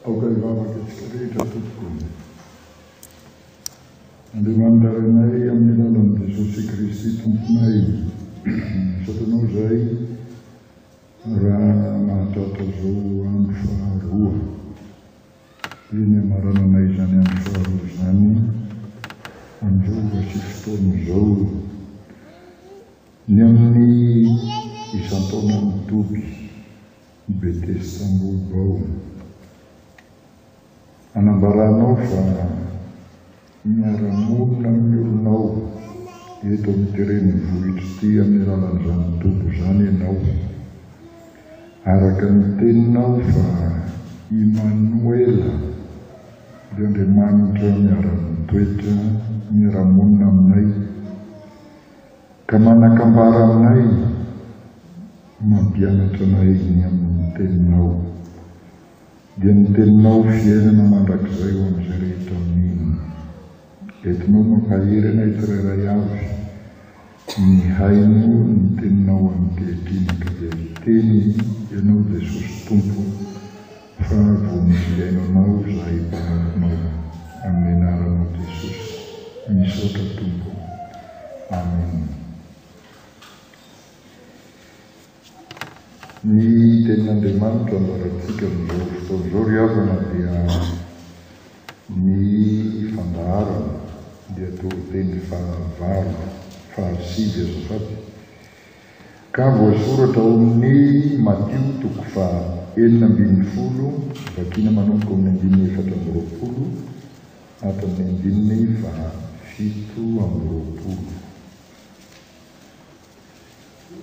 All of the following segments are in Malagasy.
aukavavaka tsika rehetra tompoko. Andriamanitanay amin'ny alalan'i Jesosy Kristy tomponay, satanao izay raha mahatratra zao andro faharoa, iny amarananay izany andro faharoa izany amin'izao vasy fotoan'izao ny amin'ny isan-taona mitoby Betesda Ambobao, anambaranao fa miara-monina amin'ny olonao eto amin'ny teren'ny vohitra ity amin'ny alalan'izany tobo izany ianao, araka ny teninao fa Immanuela, dia Andriamanitra miara-mitoetra miara-monina aminay, ka manakambara aminay, mampianatra anay ny amin'ny teninao, dia ny teninao fiainana mandrakizay ho amin'izay rehetra amin'iny. Entinao mampahery anay tsirairay avy, ny haino ny teninao ankehitriny, ka dia teny ianao Jesosy Tompo fa vomisy iainanao izay mpaharonao amin'ny anaranao Jesosy, misaotra Tompo. Amen. Ny tenin'Andriamanitra ambaratsika amin'izao fotoan'izao ry havana dia ny fandaharana dia teny fahavalo, fahasivy azafady, ka voasoratra ao amin'ny Matio 4:40, vakina manomboka amin'ny 14:20 hatramin'ny 17:20.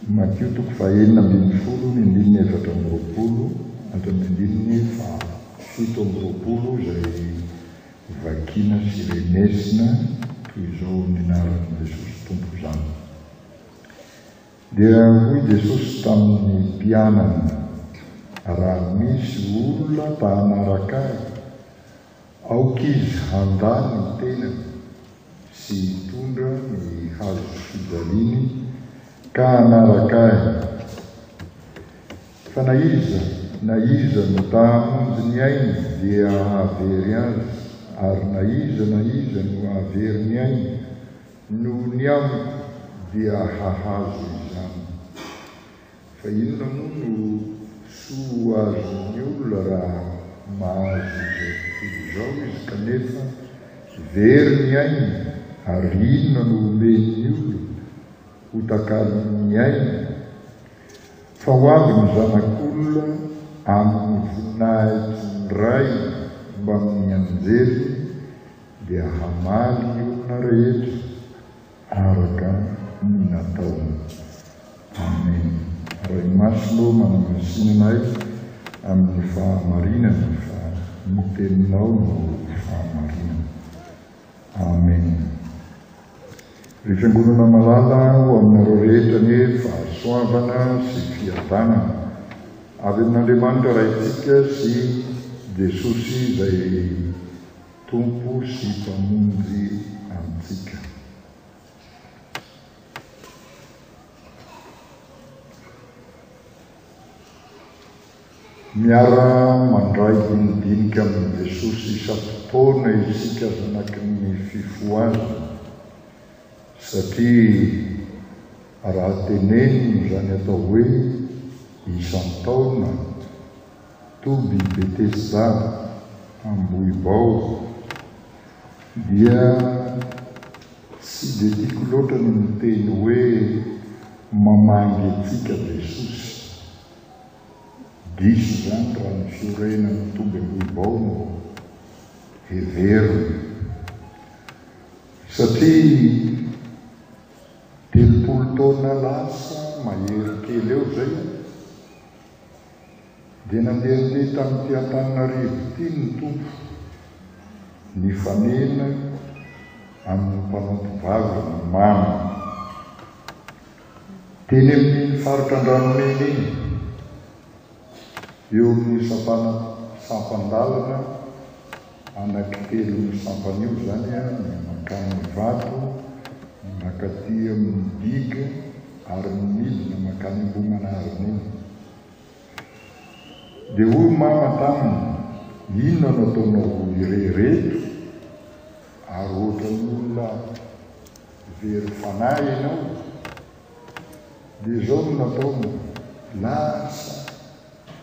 Matio 4:40, 14:20 hatramin'ny 17:20, izay vakina sirenesina toy izao ny anaran'i Jesosy Tompo izany. Dia hoy Jesosy tamin'ny mpianany, raha misy olona mpanaraka ahy, aokizy handany ny tenany sy hitondra ny hazo fijaliany ka hanaraka ahy. Fa na iza no tahamonjy ny ainy dia hahavery azy, ary na iza no hahavery ny ainy noho ny amiko dia hahazo izany. Fa inona moa no soa azon'ny olona raha mahazo izay tontolo izao izy kanefa very ny ainy, ary inona no omen'ny olona ho takalon'ny ainy? Fa ho avy ny zanak'olona amin'ny voninahitry ray mba amin'ny anjely, dia hamaly ny olona rehetra araka ny nataony. Amen. Ray masonao manamasinanay amin'ny fahamarinana, fa ny teninao no fahamarinana. Amen. Ry fiangonana malala ho aminareo rehetra ny fahasoavana sy fiadanana avy amin'Andriamanitra raitsika sy Jesosy izay Tompo sy mpamonjy antsika. Miara mandray dinidinika amin'ny Jesosy isa-potoana isika zanaky ny fifoazana, satria raha teneniny izany atao hoe isan-taona toby Betesda Ambobao, dia tsy dia tiako loatra ny miteny hoe mamangy antsika Jesosy. Diso izany raha ny fiorenany toby Ambobao no heveriny, satria 30 taona lasa mahery kely eo zay dia nandehandeha tamin'ity Antananarivo ity ny Tompo nifanena amin'ny mpanompo-vavy ny mama teny amin'ny faritra Andranomena iny, eo amin'ny sampandalana anankitelo ny sampan'io zany ny makany vato, makaty amin'ny diga ary ny midina makany ambony anariny iny. Dia hoy mama taminy, inona no ataonao irehereto ary ohatra ny olona very fanahy ianao dia izao no nataona lasa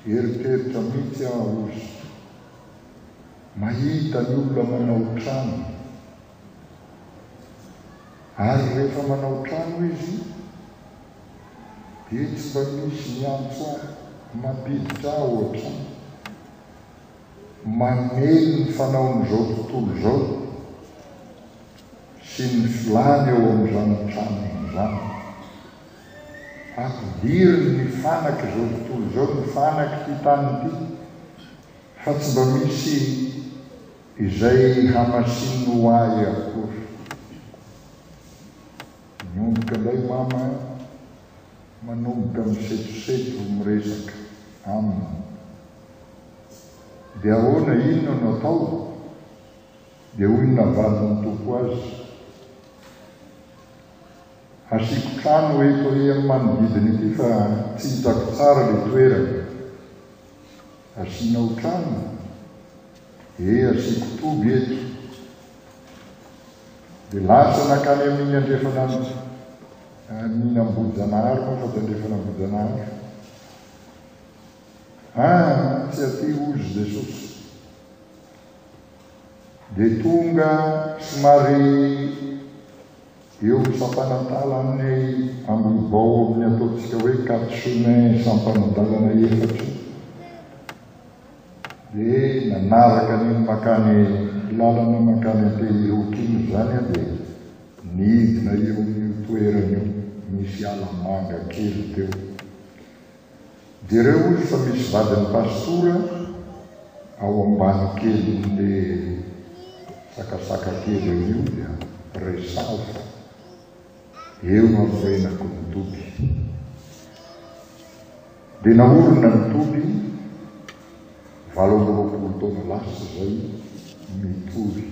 eritreritra mihitsy ozy mahita ny olona manao trano ary rehefa manao trano izy dia tsy mba misy miantso mampiditra ohatra mamely ny fanaon'izao tontolo izao sy ny filany eo amin'izany trano izany ampidiry ny fanaky izao tontolo izao ny fanaky ty tany ty fa tsy mba misy izay hamasiny ho ahy akory. Miomboka indray mama manomboka misetoseto miresaka aminy dia ahoana inona no atao dia hoy navaly ny tompo azy asiko trano eto amin'ny manodidina ity fa tsy hitako tsara le toerana asinao trano asiko toby eto dia lasa nakany amin'iny andrefana mihinam-bojanahary moa fa tsy andrefana-bojanahary tsy aty ozy Jesosy dia tonga somary eo sampanatala amin'ny ambovao amin'ny ataontsika hoe 4 chemin sampanadalana efatra dia nanaraka niny makany lalana makany Antelirokiny zany dia nidina eo amin'io toerana io misy ala manga kely teo dia reo izy fa misy vadin'ny pastora ao ambany kely le sakasaka kely io dia resava eo no ampirenako ny toby dia naorona ny toby 80 taona lasa zay mitory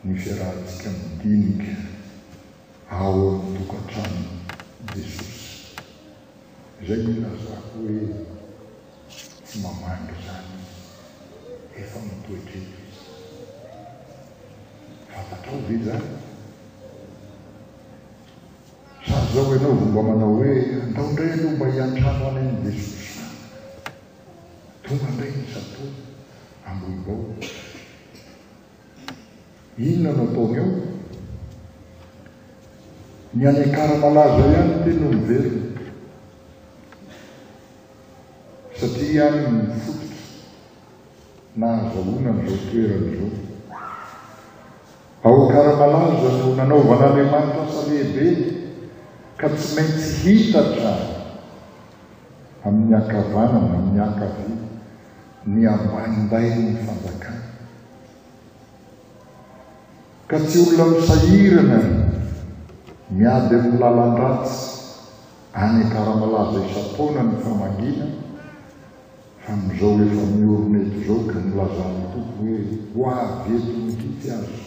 ny fiarahantsika midinika ao amin'ny tokantrano Jesosy zay milazako hoe tsy mamangy zany efa mitoetrety fantatrao ve zany sady zao ianao vomba manao hoe andao indray aloha mba hiantrano any amin'ny Jesosy tonga indray ny sato ambovao inona no ataony eo ny anekara malaza ihany teno miverina satria ihany mifototra na azahoana n'izao toerana izao ao karamalaza no nanaovan'Andriamanitra asa lehibe ka tsy maintsy hitatra amin'ny ankavanana amin'ny ankavia ny ambaninday ny fanjakana ka tsy olona misahirana miady amin'ny lalan-dratsy any karamalaza isa-taona ny famangina fa amin'izao efa miorona eto izao ka nilazany tompo hoe ho avy eto mihitsy azy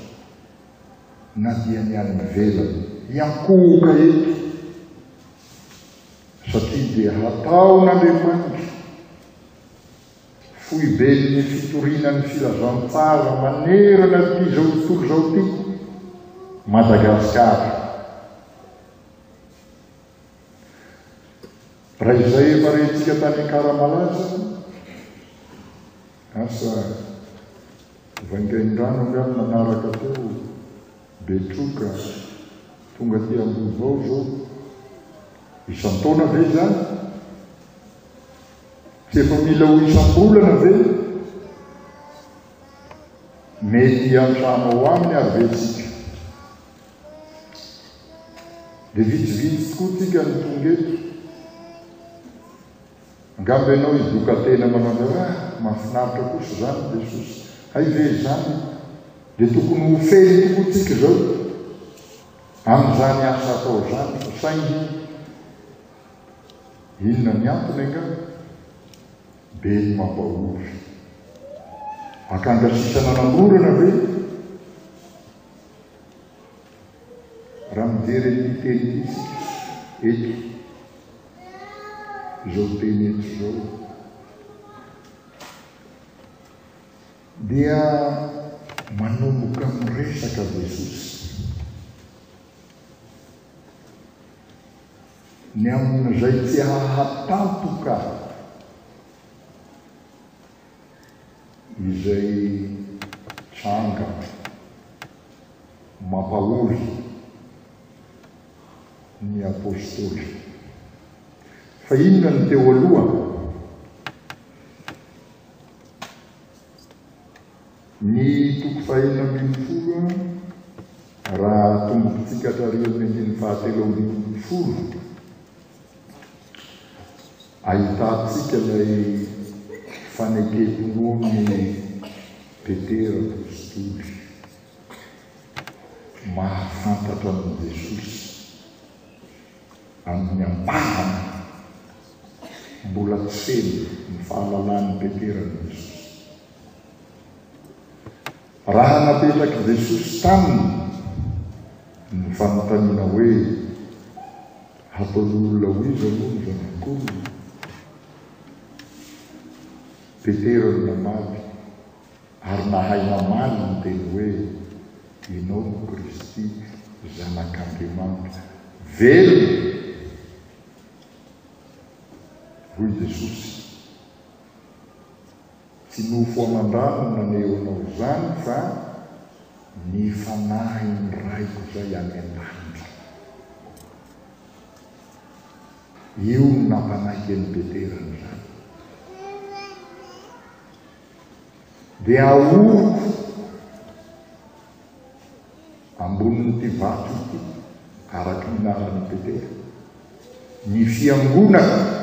na dia ny any ivelany hiankohoka eto satria dia hataon'Andriamanitra fohy be ny fitoriana ny filazantsara manerana ty zao tontolo zao ty Madagasikara raha izay efa rehetrika tany Karamalaza asa vaingain-drano angano nanaraka teo Betroka tonga ty ambovao zao isan-taona ve zany tsy efa mila ho isam-bolana ve mety antrano ao aminy ary vetsika dia vitsivitsy tokoa tika ny tonga eto angamba ianao idoka tena manao mahafinaritra kosa zany Jesosy hay ve zany dia tokony ho fely tokoa tsika zao amin'izany asa atao zany fa saingy inona ny antony angamba be ny mampahory akangasisana namorana ve raha mijery ny teny isika eto izao teny eto izao dia manomboka miresaka Jesosy ny amin'izay tsy hahatampoka izay tranga mampahory ny apôstôly. Fa inona ny teo aloha? Ny toko 440 raha tombokontsika hatrarian'ny 720 ahitantsika ilay faneketony Petera apôstôly mahafantatra amin'i Jesosy amin'ny ampahany mbola tsy feno ny fahalalany Petera ny Jesosy. Raha napetraky Jesosy taminy ny fanontaniana hoe ataon'olona hoiza aloha ny zanak'olona, Petera no namaly ary nahay mamaly ny teny hoe ianao no Kristy zanak'Andriamanitra. Velona hoy Jesosy, tsy nofo aman-drano naneo anao zany fa ny fanahy ny raiko zay any an-danitra. Io no nampanahiky an'i Petera n'izany. Dia aoroko ambonin'ity vato ity araky ny naran'i Petera ny fiangonana,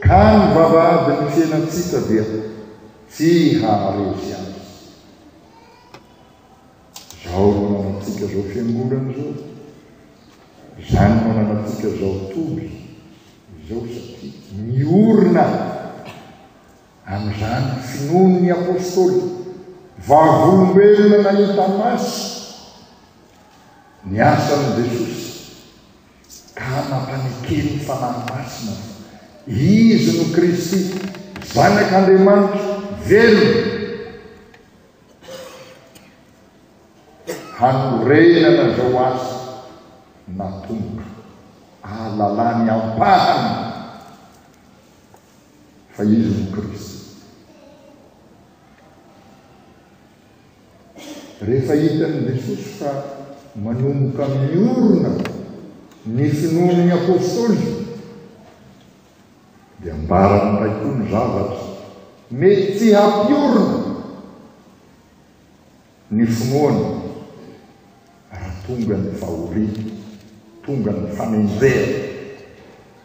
ka ny vavahady ny fiainatsika dia tsy haharesy azy. Zao mananatsika zao fiangonana zao, zany mananatsika zao toby zao, satria miorina amin'izany finoany apôstôly vavolombelona nahita masy ny asan'i Jesosy ka nampanekeny fanahy masina izy no Kristy zanak'Andriamanitra velona, hanorenana zao asa natomboka ahalalany ampahany fa izy no Kristy. Rehefa hitan'i Jesosy fa manomboka miorina ny finoan'ny apôstôly dia ambarany ray koa ny zavatra mety tsy hampiorina ny finoany raha tonga ny fahoriana, tonga ny fanenjera,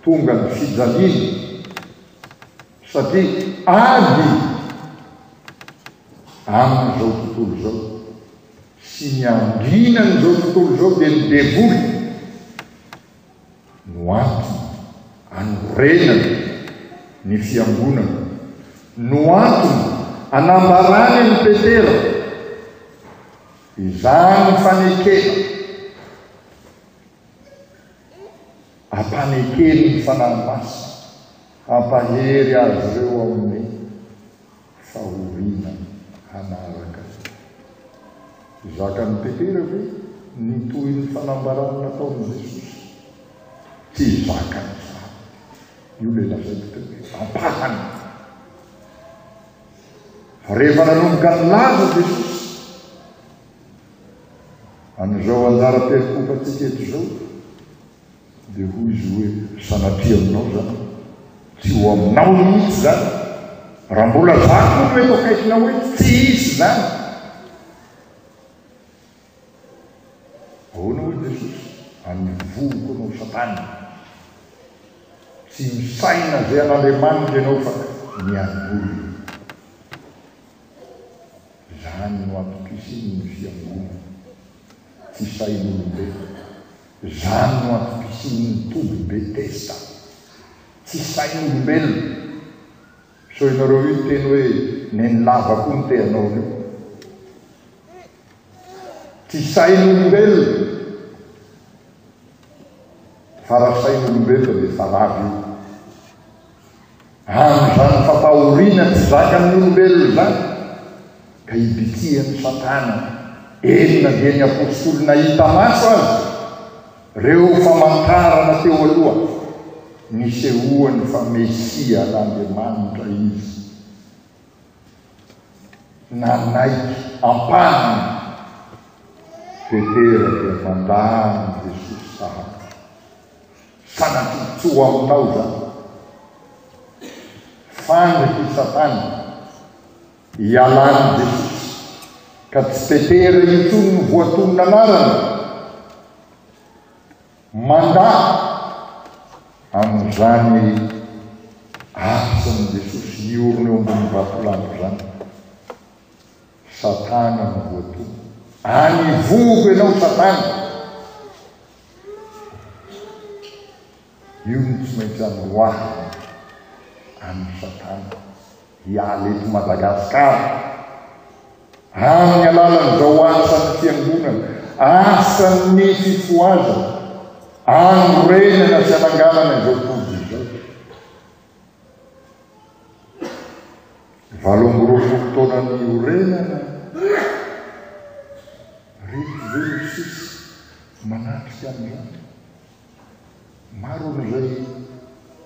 tonga ny fijaliana, satria ady amin'izao tontolo zao sy ny andrinan'izao tontolo zao dia ny devoly no antony anorenana ny fiangonana, no antony anambarany ny Petera izany fanekena ampanekeny ny fanahy masina, ampahery azy ireo amin'ny fahoriana hanaraka. Zakan'i Petera ve nitoy ny fanambarany nataon'i Jesosy? Tsy zakany zany. Io le lazaiko teo ampahany. Rehefa nanomboka nilaza Jesosy amin'izao anjara telopompantsika eto zao, dia hoy izy hoe sanatria aminao zany, tsy ho aminao mihitsy zany, raha mbola zako no eto akaikinao hoe tsy hisy zany. Ahoana hoy Jesosy? Anivoko anao Satana, tsy misaina zay an'Andriamanitra ianao fa mian'olona. Zany no antokisin'ny ny fiangonana, tsy sain'olombelona. Zany no antokisin'ny toby Betesda, tsy sain'olombelona. So ianareo io teny hoe neny lavako ny teanao io, tsy sain'olombelona. Fa raha sain'olombelona dia fa lavy io. Amin'izany fahoriana tsy zakany olombelona zany ka ibitiany Satana enina dia ny apôstôly nahita maso azy reo famantarana teo aloha nisehoany fa Mesia l'Andriamanitra izy nanaiky ampahany Petera dia mandany Jesosy sahaka sanatitsoa aminao zany fandriky Satana ialany Jesosy ka tsy Petera itsony no voatonona anarana manda amin'izany asan'i Jesosy niorona eo ambony vatolany zany Satana no voatonona anivogo ianao Satana io no tsy maintsy anoahana amin'ny Satana hiala eto Madagasikara amin'ny alalan'izao asan'ny fiangonana asan'ny fifoazana anorenana sy ananganana izao toby izao 20 taona ny orenana reto manatrika amin'izany maro n'izay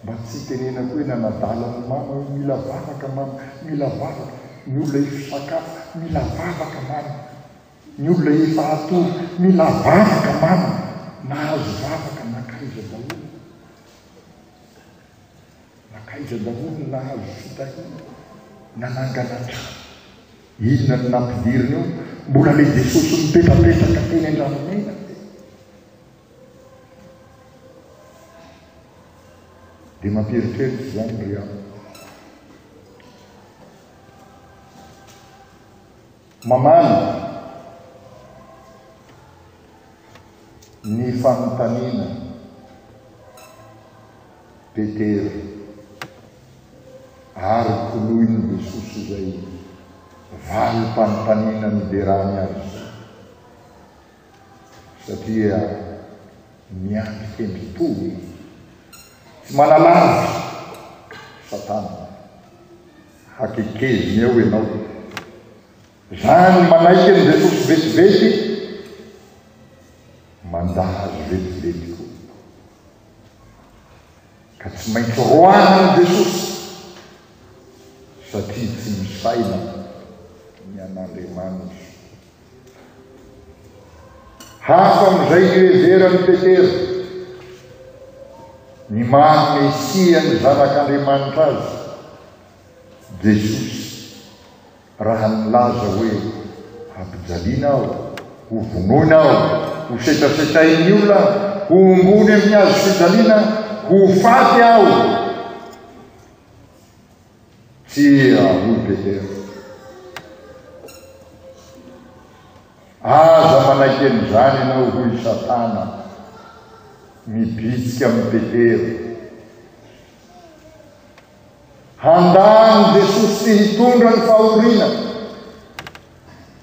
mba tsy tenenako hoe nanadalany mama hoe mila vavaka mama mila vavaka ny olona ifisakafo mila vavaka mama ny olona efa atory mila vavaka mama nahazo vavaka nakaiza daholo nahazo fitahina nananganatra inona ny nampidiriny eo mbola le Jesosy mipetrapetraka teny an-dranomena dia mampieritreritry zany ry ao mamany ny fanontaniana Petera ary koloiny Jesosy izay valim-panontaniana niderany azy satria miandry kendrim-pony tsy manalavy Satana hakekeziny eo ianao zany manaiky ny Jesosy vetivety mandahazo vetivety koa ka tsy maintsy roanany Jesosy satria tsy misaina ny an'Andriamanitra hafa amin'izay niheverany Petera ny maha Mesia ny zanak'Andriamanitra azy Jesosy raha nilaza hoe hampijaliana aho ho vonoina aho ho setrasetrainy olona ho ombony amin'ny azo fijaliana ho faty aho tsy ahoy Petera aza manaiky an'izany ianao hoy Satana mibitsika amin'ny Petera handany Jesosy tsy hitondra ny fahoriana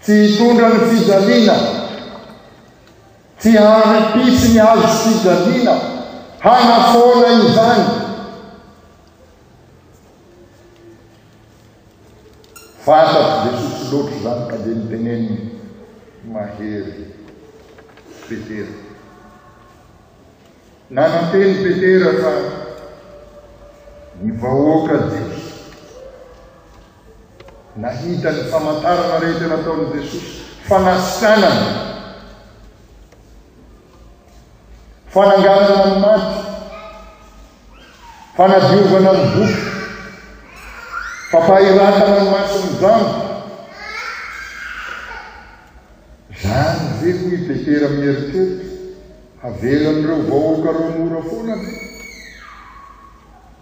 tsy hitondra ny fijaliana tsy hanipisy ny azo fijaliana hanafoana izany fantatsy Jesosy loatra zany ka dia niteneny mahery Petera nananteny Petera fa ny vahoaka Jesosy nahita ny famantarana rehetra nataony Jesosy fanasikanana fananganana ny maty fanadiovana ny boky fampahiratana ny masony zango zany ve hoy Petera mieritreritry havelan'ireo vahoaka reo mora foana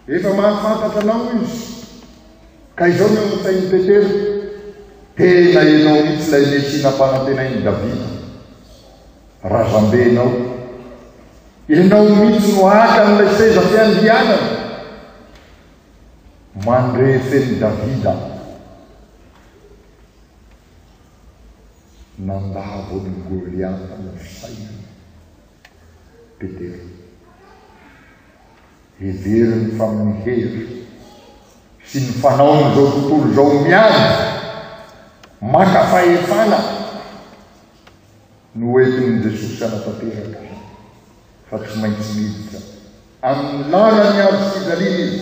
efa mahafantatra anao izy ka izao ny amitainy Petera tena ianao mitsy ilay mesinam-panantenainy Davida razambenao ianao mitsy no aka n'ilay seza fiandianana mandrefeny Davida nandavo ny Goliata ny fisainany Petera heveriny fa amin'ny hery sy ny fanaon'izao tontolo zao miady maka fahefana no entin'i Jesosy anatanteraka fa tsy maintsy miditra amin'ny lalany aro fijaliana izy.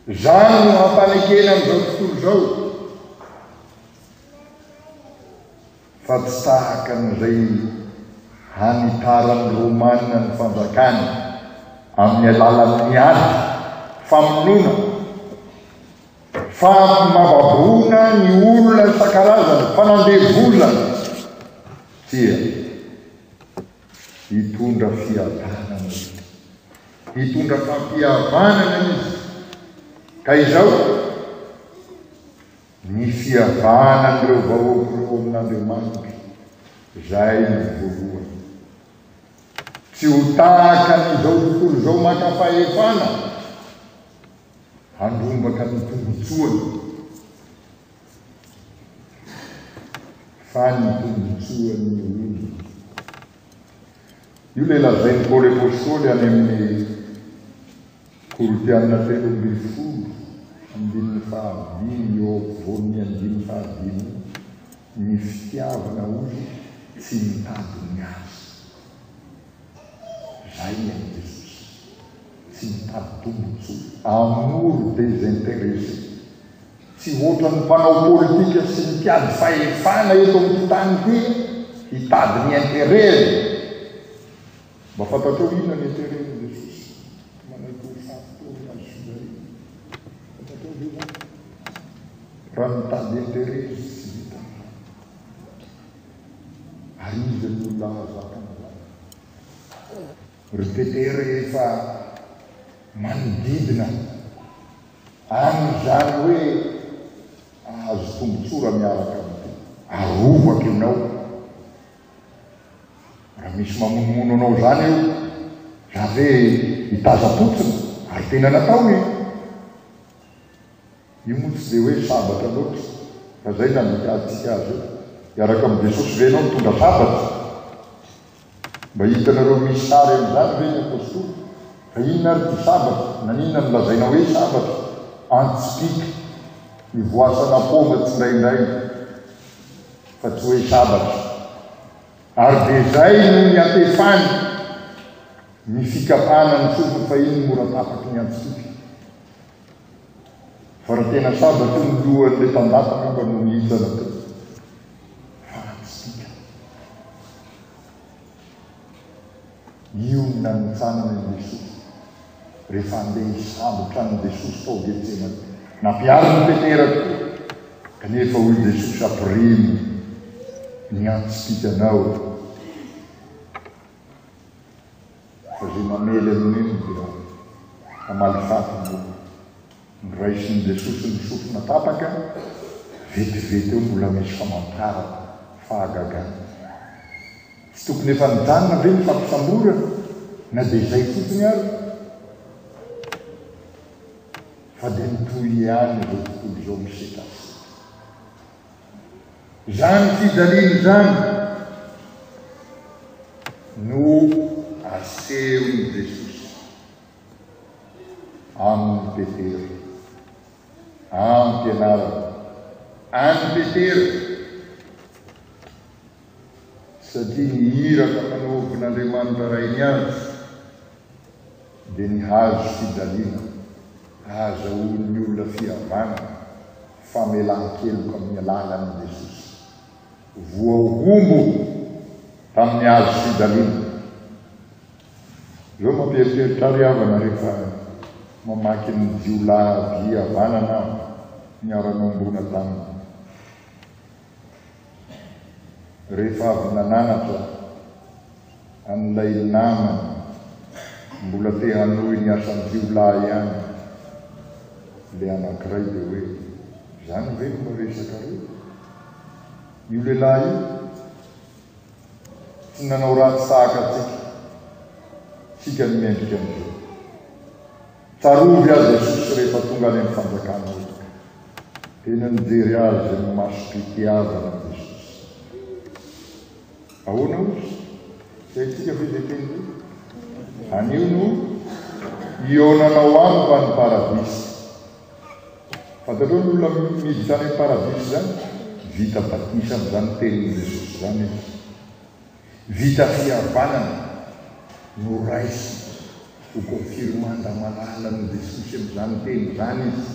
Zany no hampanekena amin'izao tontolo zao fa tsy tahaka n'izay hanitarany Romanina ny fanjakany amin'ny alalan'ny ady famonona fa mavabona ny olona isan-karazany fanandevolana tia hitondra fiavanana hitondra fampiavanana izy ka izao ny fiavanan'ireo vahoakoreo amin'Andriamanitra zay ny voalohany. Tsy ho tahaka n'izao tontolo zao maka fahefana handrombaka ny tombotsoany fa ny tombotsoany olona. Io le lazainy Paoly apôstôly any amin'ny Korinthiana 13:10 andininy fahaviny eo ampovoany andininy fahaviny, ny fitiavana ozy tsy mitady ny azy. Zay ny amin'ny Jesosy tsy mitady tombotsoa, amour désintéressé. Tsy ohatra ny mpanao politika sy mitiady fahefana eto amin'ny tany ity hitady ny intérêt. Mba fantatrao ina ny intérêt-ny Jesosy manaiky fahafotoana azy fijaliana. Fantatrao io zany raha mitady intérêt izy tsy vita ary izy ny olona azakana zany ripete rehefa manodidina amin'izany hoe azo tombotsora miaraka amity arovaka ianao. Raha misy mamonomono anao zany eo raha ve hitaza-potsiny ary tena natao io moa tsy dia hoe sabatra loatra fa zay zany mikadytsika azy eo iaraka amin'ny Jesosy ve anao mitondra sabatra. Mba hitanareo misy sary amin'izany ve ny apôstôly fa inona ary ty sabatra naninona ny lazaina hoe sabatra antsipika ny voasana poma tsy indraindray fa tsy hoe sabatra. Ary dia zay no ny ampefany ny fikapana ny sofiny fa iny mora tapaky ny antsipika. Fa raha tena sabatra io ny lohan'le tandatana mba no nihitana teo fa antsipika. Io ny nanitsanana ny Jesosy rehefa andeha hisambotra ny Jesosy tao Getsemane nampiary ny peterako kanefa hoy Jesosy ampirimy ny antsipikanao fa zay mamely amin'iny dia amalifaty nyraisin'ny Jesosy ny sofina tapaka vetivety eo mbola misy famantarana fahagagana. Tsy tokony efa nijanona ve ny fampisamborana na dia izay fotsiny ary fa dia nitoy ihany izao tontolo izao miseka. Zany fijaliana zany no asehony Jesosy amin'ny Petera, amin'ny mpianarana, amin'ny Petera, satria ny hiraka manaovin'Andriamanitra rainy azy dia nihazo fijaliana, azahoan'ny olona fihavana, famelan-keloka amin'ny alalan'i Jesosy, voahombo tamin'ny hazo fijaliana. Zao mampieritreritra ary havana rehefa mamaky ny jiolahy havanana niaranao ambona taminy. Rehefa avy nananatra an'ilay namany mbola te hanohy ny asan'ny jiolahy ihany, le anankiray dia hoe zany ve no maresaka reo? Io lehilahy io tsy nanao ratsy tahaka atsika, tsika ny mendrika amin'izao. Tsarovy azy Jesosy rehefa tonga any amin'ny fanjakana io, tena nijery azy ny maso-pitiavana Jesosy. Ahoana ozy? Zay tsika ve zay teny hoe anio no ionanao any fa ny paradisy. Fantatrao ny olona miditra zany amin'ny paradisy zany vita batisa amin'izany tenin'i Jesosy zany izy. Vita fihavanana no raisy ho confirmanda malala ny Jesosy amin'izany teny zany izy.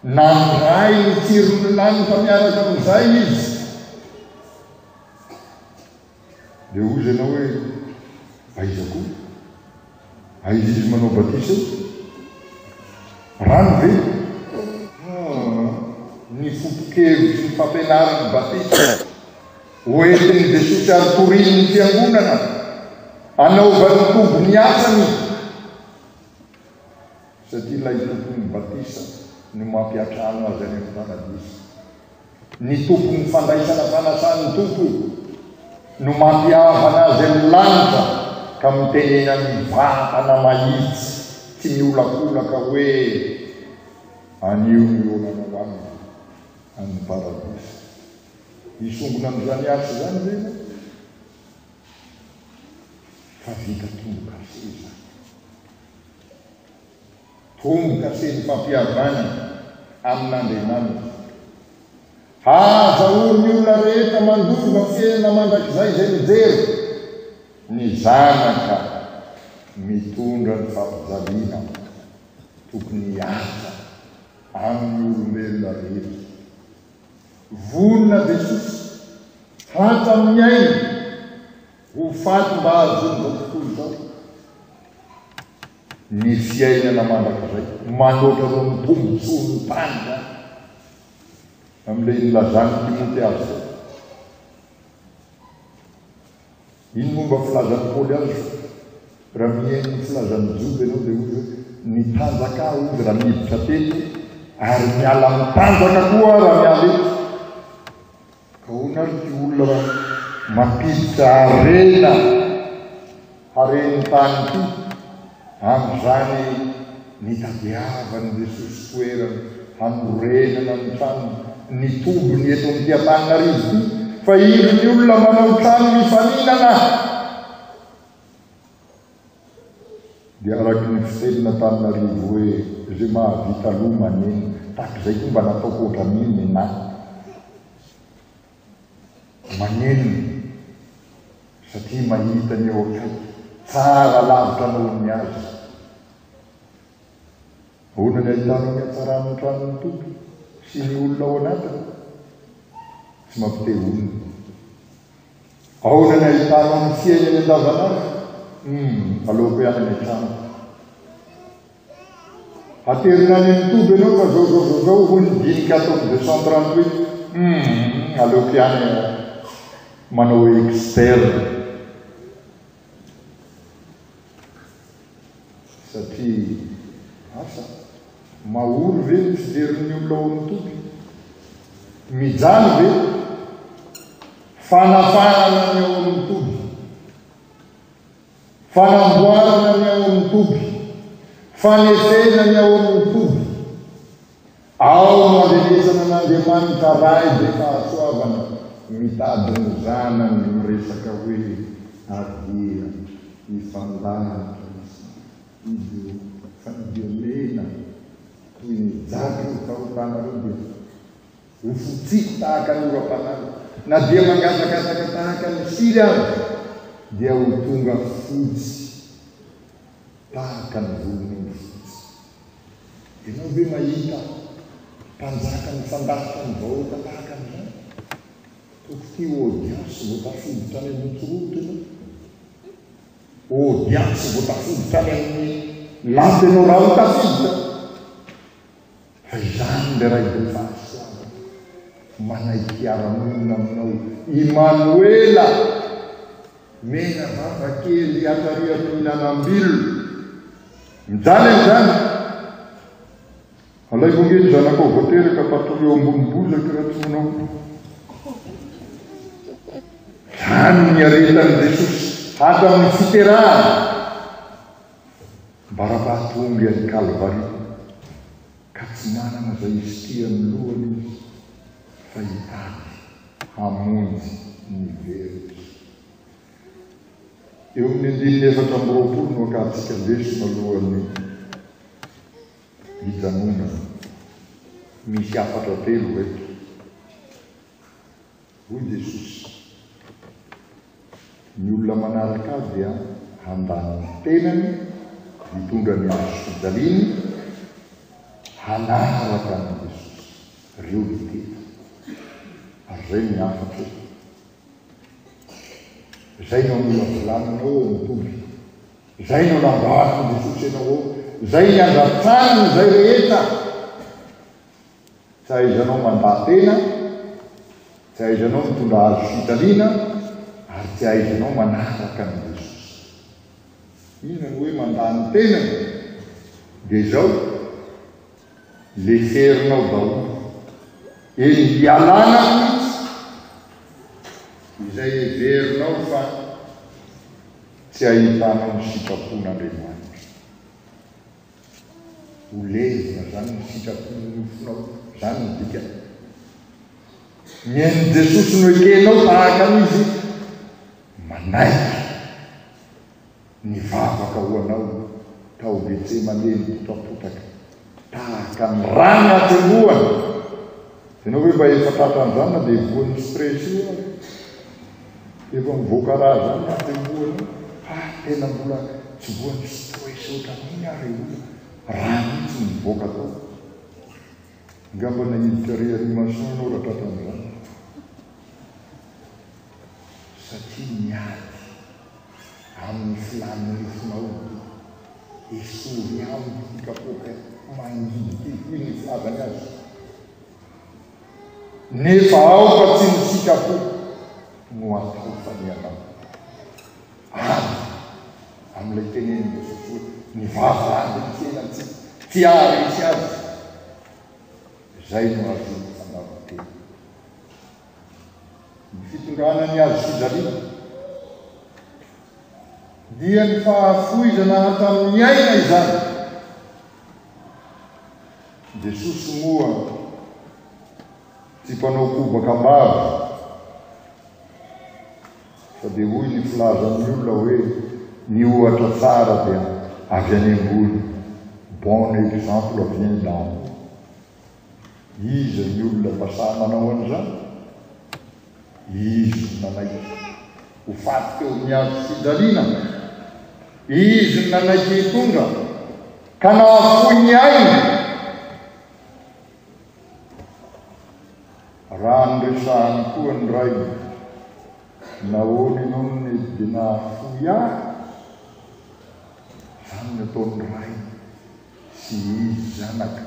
Nandray ny tsirony lany fa miaraka amin'izay izy. Dia ozy ianao hoe aiza koa? Aiza izy manao batisa? Rano ve? Ny foto-kevitry ny fampianarany batisa hoentin'i Jesosy aritoriny ny fiangonana anaovany tombony asany. Satria ilay tompony batisa no mampiatrano azy any amin'ny paradisy. Ny tompony fandraisana fanasany tompo no mampiavana azy amin'ny lanitra ka mitenena ny vatana mahitsy tsy miolakolaka hoe anio ny olana ho amin'ny paradisy. Isongona amin'izany asa zany zay fa vita tombo-kase zany. Tombo-kase ny fampiavana amin'Andriamanitra. Azahory ny olona rehetra mandova fiainana mandrakizay zay mijery ny zanaka mitondra ny fampijaliana tokony hiasa amin'ny olombelona rehetra. Vonona Jesosy hatramin'ny aina ho faty mba azon'izao tontolo zao ny fiainana mandrakizay manoatra zao ny tombontsoa ny tany zany amin'ilay nilazany Timote azy. Iny momba filazan'ny Paoly azy raha miaina ny filazan'ny Joby ianao dia ozy ny tanjaka ozy raha miditra tety ary miala mitanjaka koa raha miala eto. Ka hoana ary ty olona mampiditra hareny tany ty amin'izany nitadiavany Jesosy toerana hanorenana ny trano ny tombony eto amin'ny Antananarivo ty. Fa ino ny olona manao trano mifaninana dia araky ny fitelina Antananarivo hoe zay mahavita aloha maneno tahak'izay koa mba nataoko ohatran'iny menahy maneno satria mahita ny eo akaiky tsara lavitra nohony azy. Ahoana ny ahitanao ny hatsarany tranony tompo sy ny olona ao anatiny tsy mampite olona. Ahoana ny ahitanao ny fiainany andavanandro aleoko ihany ny trano. Aterina any mitoby ianao fa zao ho ny 1438 aleoko ihany manao externe satria asa mahory ve ny fiderin'ny olona ao mitoby mijano ve fanafanana ny ao mitoby fanamboarana ny ao mitoby fanefena ny ao mitoby ao no andrenesana n'Andriamanitra ray be fahasoavana mitady ny zanany miresaka hoe adia ifandahatra izy fandiomena toy ny jaky ny fahotanareo dia ho fotsiky tahaka ny oram-panary na dia mangatakataka tahaka ny siry azy dia ho tonga fotsy tahaka ny volony fotsy. Ianao ve mahita mpanjaka ny fandahatra ny vahoaka tahaka an'izany? Tokony odiasy vao tafoditra any amin'ny toroto ianao, odiasy vao tafoditra any amin'ny lampy ianao raha ho tafiditra. Fa izany le ray be fahasoavana manaiky hiara-monina aminao Imanoela mena vavakely atarian'ny mihinanam-bilo mijany amin'izany. Alay vongeny zanakao voateraka patolo eo ambony bozaka raha tsy manao zany ny aretan'i Jesosy hatramin'ny fiterahana mba raha-pahatonga any Kalvari ka tsy manana zay izy tia amin'ny lohany izy fa hitady hamonjy ny veritra. eo amin'ny 2020 no akatsika lesona alohan'ny hijanona misy 4 telo eto. Hoy Jesosy, ny olona manaraka azy dia handany ny tenany, mitondra ny azo fijaliany, hanaraka ny Jesosy, reo miteta. Ary zay ny afatra. Zay no volanignao eo mitovy. Zay no nambarako ny Jesosy ianao eo. Zay ny andratrany zay rehetra. Tsy aizanao mandaha-tena, tsy aizanao mitondra azo fijaliana, ary tsy aizanao manaraka ny Jesosy. Inona no hoe mandaha ny tenany? Dia zao, le ferinao daholo. Eny hialana izay heverinao fa tsy ahitanao ny sitrapon'Andriamanitra. Ho lezina zany ny sitrapon'ny nofonao, zany ny dikany. Mihaino Jesosy no ekenao tahaka an'izy, manaiky ny vavaka ho anao, tao Getsemaneny potapotaka, tahaka ny rano atsembohany. Ianao hoe mba efa tratran'izany dia voan'ny stress io efa mivoaka raha zany atsembohany. Tena mbola tsy voan'ny stress ohatran'iny ary raha mihitsy mivoaka tao. Ngamba nahiditra réanimation anao raha tratran'izany. Satria miady amin'ny filan'ny nofonao, esory aminy fikapoka mangidy hoy ny filavany azy. Nefa aoka tsy ny sikapo no atao fanianao. Amin'ilay teneny Jesosy hoe ny vavany ny tena tsy aresy azy. Zay no azo fandavan-tena. Ny fitondrana ny azo fijaliana dia ny fahafoizana hatamin'ny aina izany. Jesosy moa tsy mpanao kobakam-bava, fa dia hoy ny filazan'ny olona hoe ny ohatra tsara dia avy any ambony. Bon exemple vient d'en haut. Izy ny olona pasaha manao an'izany, izy nanaiky ho faty teo ny azo fijaliana, izy nanaiky hitondra ka nahafoy ny aina. Raha nyresahany koa ny ray, nahoana ianao ny dia nahafoy ahy, zany ny ataon'ny ray sy izy zanaka.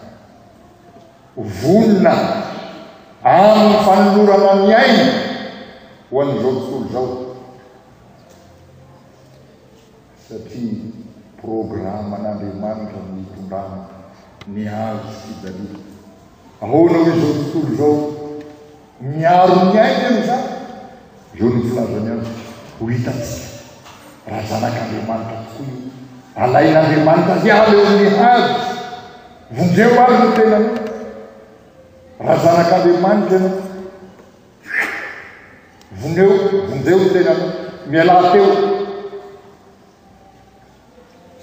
Vonona amin'ny fanolorana ny aina ho an'izao tontolo zao. Satria programan'Andriamanitra ny hitondrana ny azo fijaliana. Ahoana hoe izao tontolo zao miaro ny aina am'izany? Zao ny filazany azy ho hitatsika raha zanak'Andriamanitra tokoa io. Alain'Andriamanitra hiala eo amin'ny hazo, vonjeo azy no tenany. Raha zanak'Andriamanitra vonjeo ny tenany, miala teo.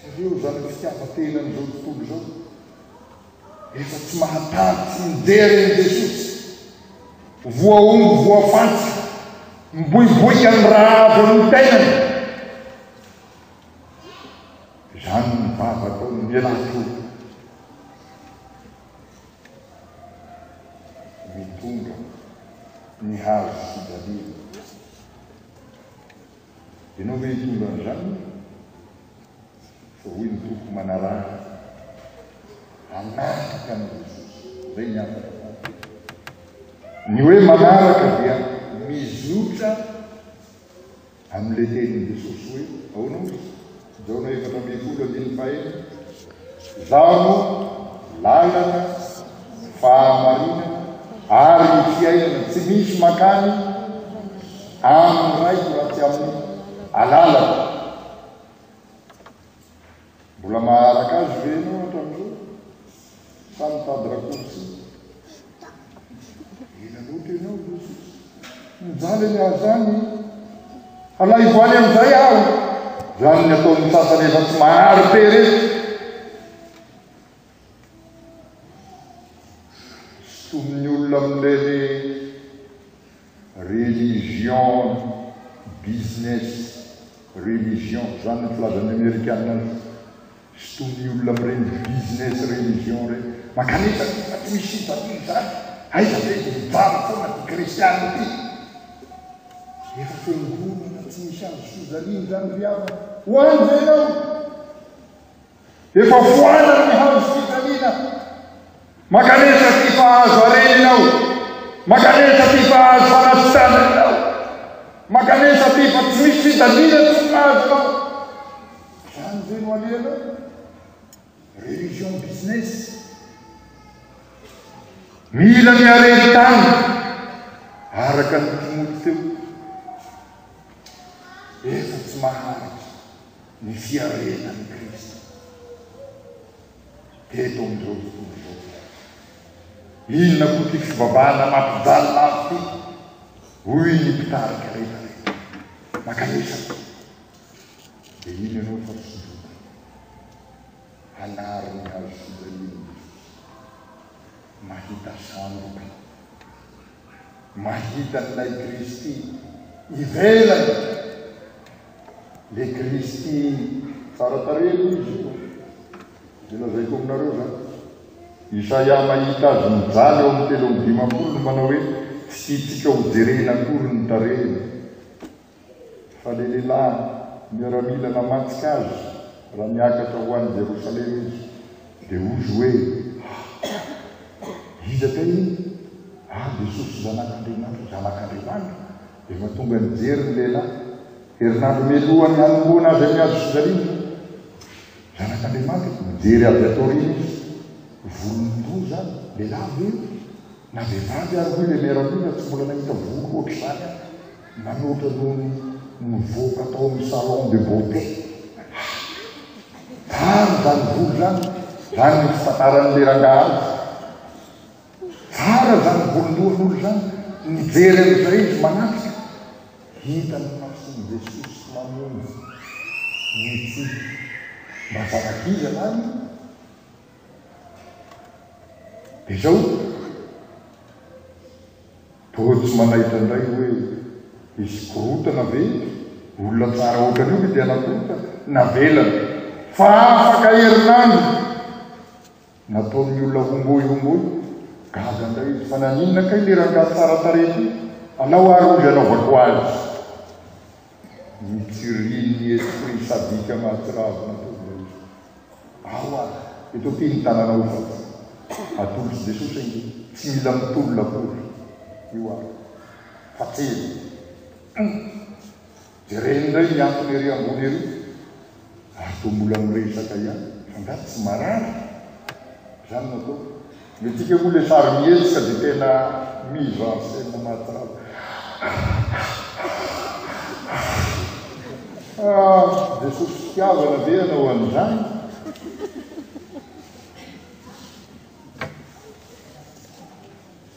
Ireo zany fitiavan-tenany zao tontolo zao efa tsy mahatany tsy mijery ny Jesosy. Voaomby, voafantsy, miboiboika ny raha avy amin'ny tenany. Zany ny vava atao mialato, mitondra ny hazo fijaliana. Ianao hoe hitondra an'izany, fa hoy ny tompo manaraka, hanaraka ny Jesosy. Zay ny afaka. Ny hoe manaraka dia mizotra amin'ilay tenin'i Jesosy hoe ahoana moa Jaona 4:15 zaho no lalana, fahamarinana ary ny fiainana, tsy misy makany amin'ny raiko raha tsy amin'ny alalana. Mbola maharaka azy ve ianao hatramin'izao? Sa mitady rakorsy? Ela loatra ianao Jesosy. Mijaly ny azany, alay voany amin'izay aho. zany ny ataon'ny sasany efa tsy mahary terery somin'ny olona amin'ireny religion business religion zany ny filazan'ny amerikana somin'ny olona amin'ireny business religion reny makanisa fa tsy misy fitadiny zany aiza ve mivary foana ty kristiana ty efa fiangonana tsy misy azo fizaliny zany riava hoany zaynao efa foana ny hazo fizalina makanesa ty fa azo areninao makanesa ty fa azo fanasitananao makanesa ty fa tsy misy fizalina tsy nazonao zany zay no alianao religion business mila miareny tany araka ny timoty teo efa tsy maharitra ny fiarenany Kristy teto am'izao fotoana zao inona koa ty fivavahana mampijaly lafo ty hoy ny mpitarika rehetrarehetra makanesa dia iny ianao fa fidoka hanary ny hazo fizalina mahita sandoka mahita n'ilay Kristy ivelany le Kristy tsara tarelo izy io de lazaiko aminareo zany Isaia mahita azy mijaly eo amin'ny 3:50 no manao hoe tsy tsika ho jerena akory ny tarehiny fa le lehilahy miaramila namatsika azy raha miakatra ho any Jerosalema izy dia ozy hoe iza te iny Jesosy zanak'Andriamanitra dia mahatonga nijery ny lehilahy herinandro mialohany hanomboana azy amin'ny azo fizalina zanak'Andriamanitra mijery azy atorina izy volondoa zany lehilahy be na vehivavy ary hoy le miaramila tsy mbola nahita volo ohatry zany manoatra noho mivoaka atao amin'ny salon de beauté tany zany volo zany zany ny fitantaran'le rangaha azy tsara zany volondohan'olo zany mijery amin'izay izy manatrika hitany masony Jesosy mamonjy nitsy mba zanakiza zany dia zao toa tsy manahita indray hoe izy korotana ve olona tsara ohatrany io dia nakorota navelana fa afaka herinandro nataon'ny olona homboy gaga indray izy fa naninona kay le rangaha tsara tarety anao ary ozy anaovako azy mitsiriny esprit sadika mahatsiravo nataon'ilay izy ao ary eto ty ny tananao fa atolotsy Jesosy ingy tsy mila mitolona akory io ary fa tsely dia reny indray miantony ery ambony ery ary toa mbola miresaka ihany fa nga tsy marary zany natao metika moa le sary mihetsika dia tena mivansena mahatsiravo Jesosy fitiavana ve anao an'izany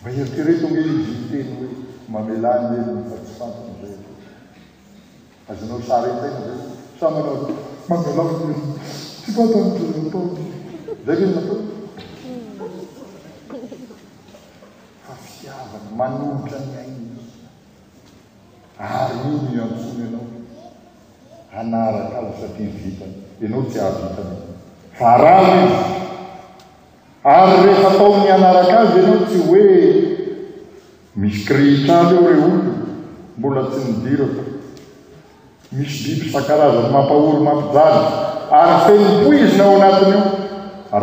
mba eritrereto nge izy teny hoe mamelany ely fa tsy fantany zay azonao sary entaina zay samanao mamelany tsy fantany natao zay ve natao fa fitiavana manolotra ny ainy ary iny iantsony ianao hanaraka azy satria vitany ianao tsy ahavitany fa rano izy ary rehefa ataony hanaraka azy ianao tsy hoe misy krihitrany eo re olona mbola tsy nidirako misy biby isan-karazany mampahory mampijaly ary fenipoizina ao anatiny eo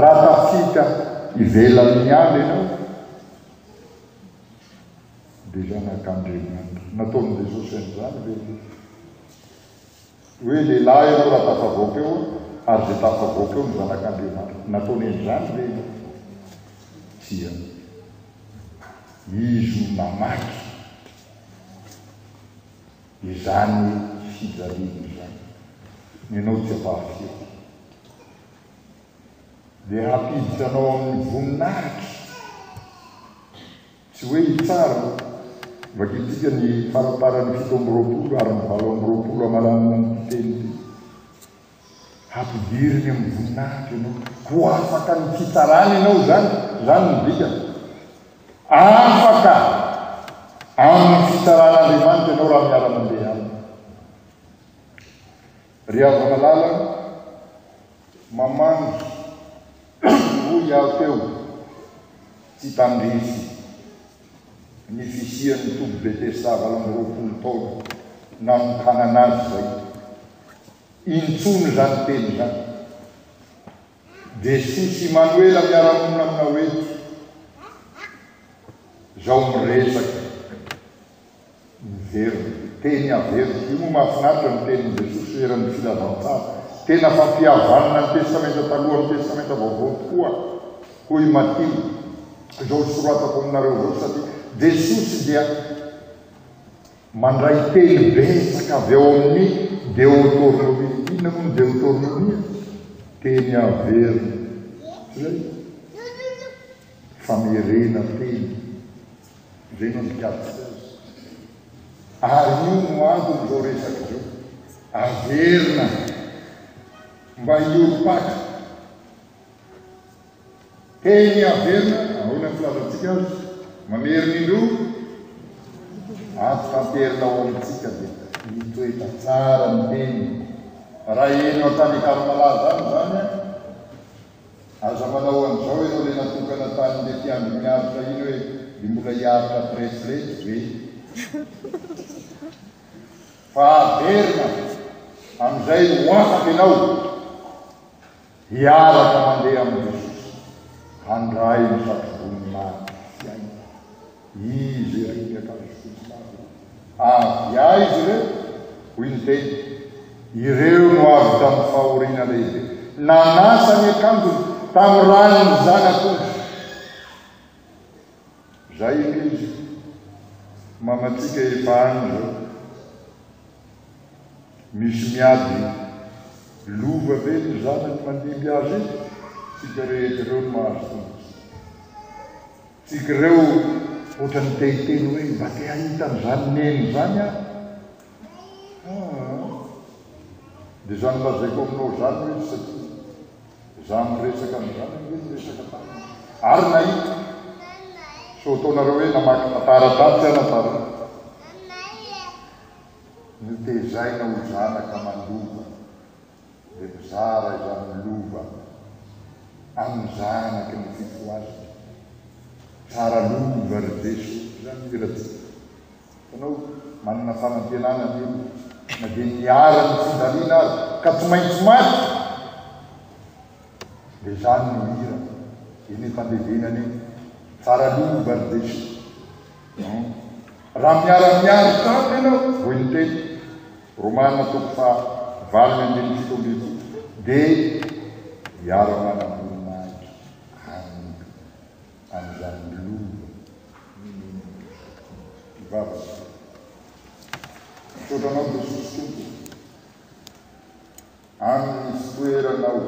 raha tafika ivelan'ny aly ianao dia zanak'Andriamanitra nataon'i Jesosy an'izany ve hoe lehilahy ianao raha tafavoaka eo ary zay tafavoaka eo ny zanak'Andriamanitra nataony an'izany ve tia izy namaky izany fijaliana izany ianao tsy apahafio dia hampiditra anao amin'ny voninahitra tsy hoe itsara vakitika ny faraparany 7 amby 20 ary ny 9 amby 20 amalanana ny teny ty ampidiriny amin'ny voninahitra ianao, ho afaka ny fitsarana ianao zany ny bika. Afaka amin'ny fitsaran'Andriamanitra ianao raha miara-mandeha aminy. Ry avana lalana mamango hoy aho teo tsy tandrisy ny fisian'ny toby Betesda valamboroapolo taona namokana anazy zay. Intsony zany teny zany. Jesosy Emmanuela miara-monina amina hoe zao miresaka miverina teny averina. Io moa mahafinaritra ny tenin'i Jesosy eran'ny filazantsara. Tena fampihavanana ny testamenta taloha ny testamenta vaovao tokoa. Hoy Matio zao soratako aminareo zao satria Jesosy dia mandray teny betsaka avy ao amin'ny Deutéronomie. Inona moa ny Deutéronomie? Teny averina. Zay famerena teny. Zay no mikasika azy. Ary io no antony zao resaka zao. Averina mba hiopaka. Teny averina, ahoana filazantsika azy? Mamerina indroa, ampitanterina ao amintsika dia mitoetra tsara ny teny. Raha eny ao tany Karmala zany aza manao an'izao ianao le natokana tany le tiandro miaritra iny hoe de mbola hiaritra preslety ve. Fa averina amin'izay ho afaka ianao hiaraka mandeha amin'ny Jesosy handray ny satrovoninahitra fiaina. Izy remiakazovoninahitra avy aizy ireo hoy ny teny. Ireo no avy tamin'ny fahoriana lehibe, nanasa ny akanjony tamin'ny ranony zanak'ondry. Zay izy mamatsika efa any zao misy miady lova ve ny zanany mandimby azy iny. Tsika rehetra ireo no mahazo tongotra. Tsika ireo ohatrany tehiteny hoe mba te ahita ny zanoneny zany aho. Dia zany lazaiko aminao zany hoe satria za miresaka amin'izany hoe miresaka taminy. Ary nahita so ataonareo hoe namaky tantara-tatsy anatara nitezaina ho zanaka mandova dia mizara izany lova amin'ny zanaky ny fifoaziny. Tsara lova ry Jesosy zany iratsika. Itanao manana fanantenana io na dia niara ny fidaliana azy ka tsy maintsy maty dia zany no hira eny fandevenany io. Tsara lova ry Jesosy. Raha miara-miary tato ianao voy ny teny Romana 8:27 dia miara-manam-boninahitra amin'izany lova ivavaka. Sotranao Jesosy tompo amin'ny toeranao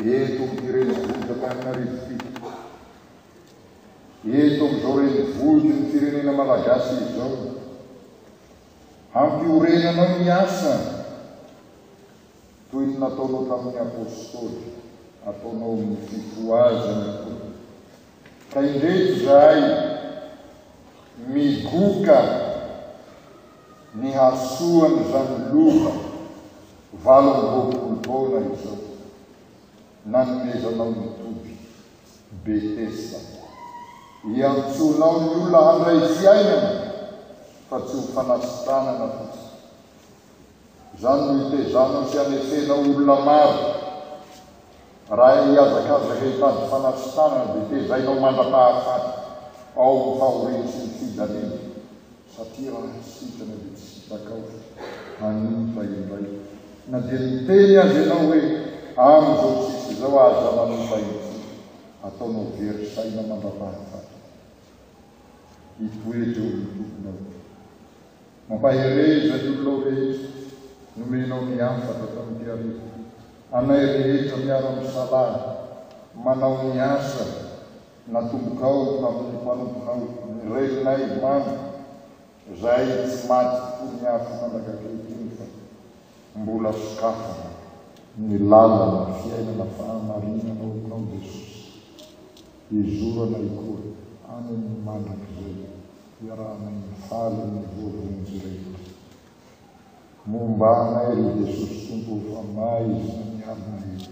eto am'Tirenivohitra Antananarivo eto amin'izao renivohitra ny firenena malagasy izao, hampiorenanao ny asa toy ny nataonao tamin'ny apôstôly, ataonao ny fifoazana koa. Ka indreto zahay migoka ny hasoany zany lova 20 taona izao nanomezanao ny toby Betesda. Iantsonao ny olona handray fiainana fa tsy ho fanasitanana fotsiny. Zany no hitezanao sy anefenao olona maro. Raha hiazakazaka hitady fanasitanana dia tezainao mandra-pahafaty ao amin'ny fahoriana sy ny fidaliana. Satria raha sitrana dia tsy sitakao hanompa indray. Na dia miteny azy ianao hoe amin'izao tsisy izao aza manompa itsy, ataonao very saina mandra-pahafaty. Hitoetra eo ny tomponao. Mampahereza ny olonao rehetra nomenao ny afaka tamin'ity arivo. Anay rehetra miara misalahy manao ny asa natombokao tamin'ny mpanomponao ny reninay mamy zay tsy maty tokoa ny afo mandrakaketiny fa mbola sokafana ny lala ny fiainana fahamarinana aminao Jesosy. Izorana ikoa aminy mandrakizay iarahana ny faly ny voavonjy rehetra. Momba anay ry Jesosy Tompo fa maiza ny alina ety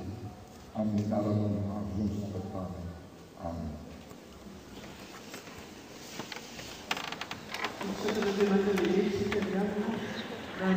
amin'ny anarana ny mahavonjy natany. Amen. Sotto la prima television, si fermiamo, la